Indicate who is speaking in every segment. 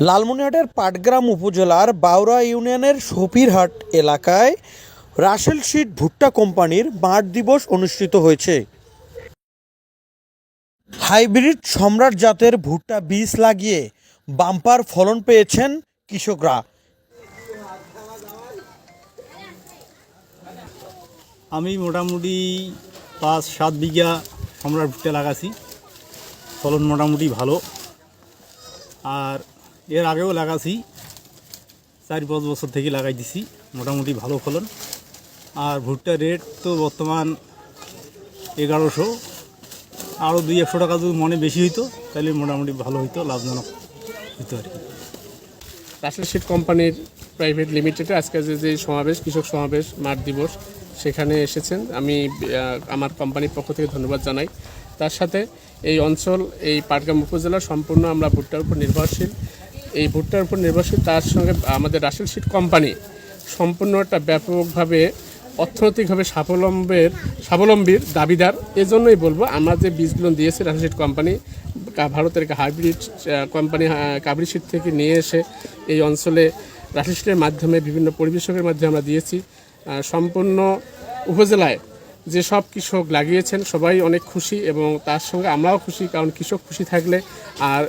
Speaker 1: লালমনিরহাটের পাটগ্রাম উপজেলার বাউরা ইউনিয়নের সফিরহাট এলাকায় রাসেল সিড ভুট্টা কোম্পানির মাঠ দিবস অনুষ্ঠিত হয়েছে। হাইব্রিড সম্রাট জাতের ভুট্টা বীজ লাগিয়ে বাম্পার ফলন পেয়েছেন কৃষকরা।
Speaker 2: আমি মোটামুটি 5-7 বিঘা সম্রাট ভুট্টা লাগাছি। ফলন মোটামুটি ভালো। আর এর আগেও লাগাছি, 4-5 বছর থেকে লাগাই দিছি, মোটামুটি ভালো ফলন। আর ভুট্টার রেট তো বর্তমান 1100, আরও 200-100 টাকা যদি মনে বেশি হইতো তাহলে মোটামুটি ভালো হইতো, লাভজনক হইতো আর কি।
Speaker 3: রাসেল সিড কোম্পানির প্রাইভেট লিমিটেডে আজকে যে সমাবেশ, কৃষক সমাবেশ, মাঠ দিবস, সেখানে এসেছেন। আমি আমার কোম্পানির পক্ষ থেকে ধন্যবাদ জানাই। তার সাথে এই অঞ্চল, এই পাটগ্রাম উপজেলা সম্পূর্ণ আমরা ভুট্টার উপর নির্ভরশীল। এই ভুট্টার উপর নির্ভরশীল, তার সঙ্গে আমাদের রাসেল সিড কোম্পানি সম্পূর্ণ একটা ব্যাপকভাবে অর্থনৈতিকভাবে স্বাবলম্বীর দাবিদার। এজন্যই বলবো, আমরা যে বীজগুলো দিয়েছি রাসেল সিড কোম্পানি, ভারতের হাইব্রিড কোম্পানি কাবরি সিড থেকে নিয়ে এসে এই অঞ্চলে রাসেল সিডের মাধ্যমে বিভিন্ন পরিবেশকের মাধ্যমে আমরা দিয়েছি। সম্পূর্ণ উপজেলায় যেসব কৃষক লাগিয়েছেন সবাই অনেক খুশি, এবং তার সঙ্গে আমরাও খুশি, কারণ কৃষক খুশি থাকলে আর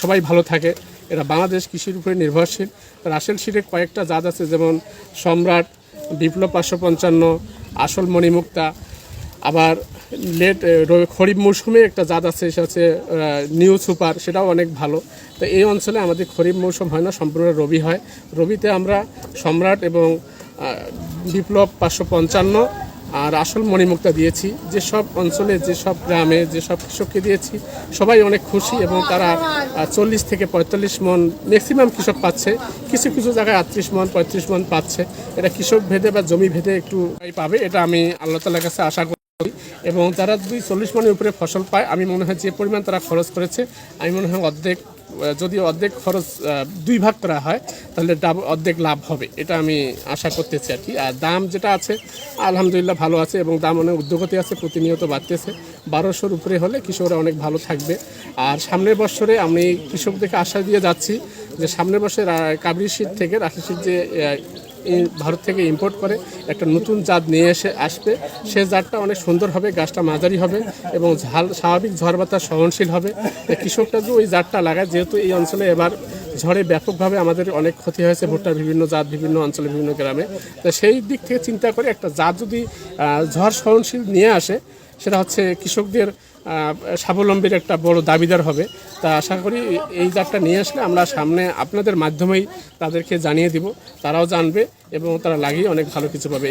Speaker 3: সবাই ভালো থাকে। এরা বাংলাদেশ কৃষির উপরে নির্ভরশীল। রাসেল সিডের কয়েকটা জাত আছে, যেমন সম্রাট, বিপ্লব 555, আসল মণিমুক্তা, আবার খরিফ মৌসুমে একটা জাত আছে, সেটা হচ্ছে নিউ সুপার, সেটাও অনেক ভালো। তো এই অঞ্চলে আমাদের খরিফ মৌসুম হয় না, সম্পূর্ণ রবি হয়। রবিতে আমরা সম্রাট এবং বিপ্লব 555 আর আসল মণিমুক্তা দিয়েছি। যেসব অঞ্চলে, যেসব গ্রামে, যেসব কৃষককে দিয়েছি সবাই অনেক খুশি, এবং তারা 40 থেকে 45 মন ম্যাক্সিমাম কৃষক পাচ্ছে। কিছু কিছু জায়গায় 38 মন 35 মন পাচ্ছে। এটা কৃষক ভেদে বা জমি ভেদে একটু পাবে, এটা আমি আল্লাহ তাআলার কাছে আশা করি। এবং তারা যদি 40 মনের উপরে ফসল পায়, আমি মনে হয় যে পরিমাণ তারা খরচ করেছে, আমি মনে হয় যদি অর্ধেক খরচ 2 ভাগ করা হয় তাহলে অর্ধেক লাভ হবে, এটা আমি আশা করতেছি আর কি। আর দাম যেটা আছে আলহামদুলিল্লাহ ভালো আছে, এবং দাম অনেক উদ্যোগতি আছে, প্রতিনিয়ত বাড়তেছে। 1200-র উপরে হলে কৃষকরা অনেক ভালো থাকবে। আর সামনের বছরে আমি কৃষকদেরকে আশা দিয়ে যাচ্ছি যে সামনের বছর কাবরি সিড থেকে রাসেল সিড যে ভারত থেকে ইম্পোর্ট করে একটা নতুন জাত নিয়ে আসবে, সে জাতটা অনেক সুন্দর হবে, গাছটা মাঝারি হবে এবং স্বাভাবিক ঝড় বাতাস সহনশীল হবে। কৃষকটা যে ওই জাতটা লাগায়, যেহেতু এই অঞ্চলে এবার ঝড়ে ব্যাপকভাবে আমাদের অনেক ক্ষতি হয়েছে ভুট্টার বিভিন্ন জাত, বিভিন্ন অঞ্চলে, বিভিন্ন গ্রামে। তো সেই দিক থেকে চিন্তা করে একটা জাত যদি ঝড় সহনশীল নিয়ে আসে, সেটা হচ্ছে কৃষকদের স্বাবলম্বীর একটা বড় দাবিদার হবে। তা আশা করি এই জাতটা নিয়ে আসলে আমরা সামনে আপনাদের মাধ্যমেই তাদেরকে জানিয়ে দিব, তারাও জানবে এবং তারা লাগিয়ে অনেক ভালো কিছু পাবে।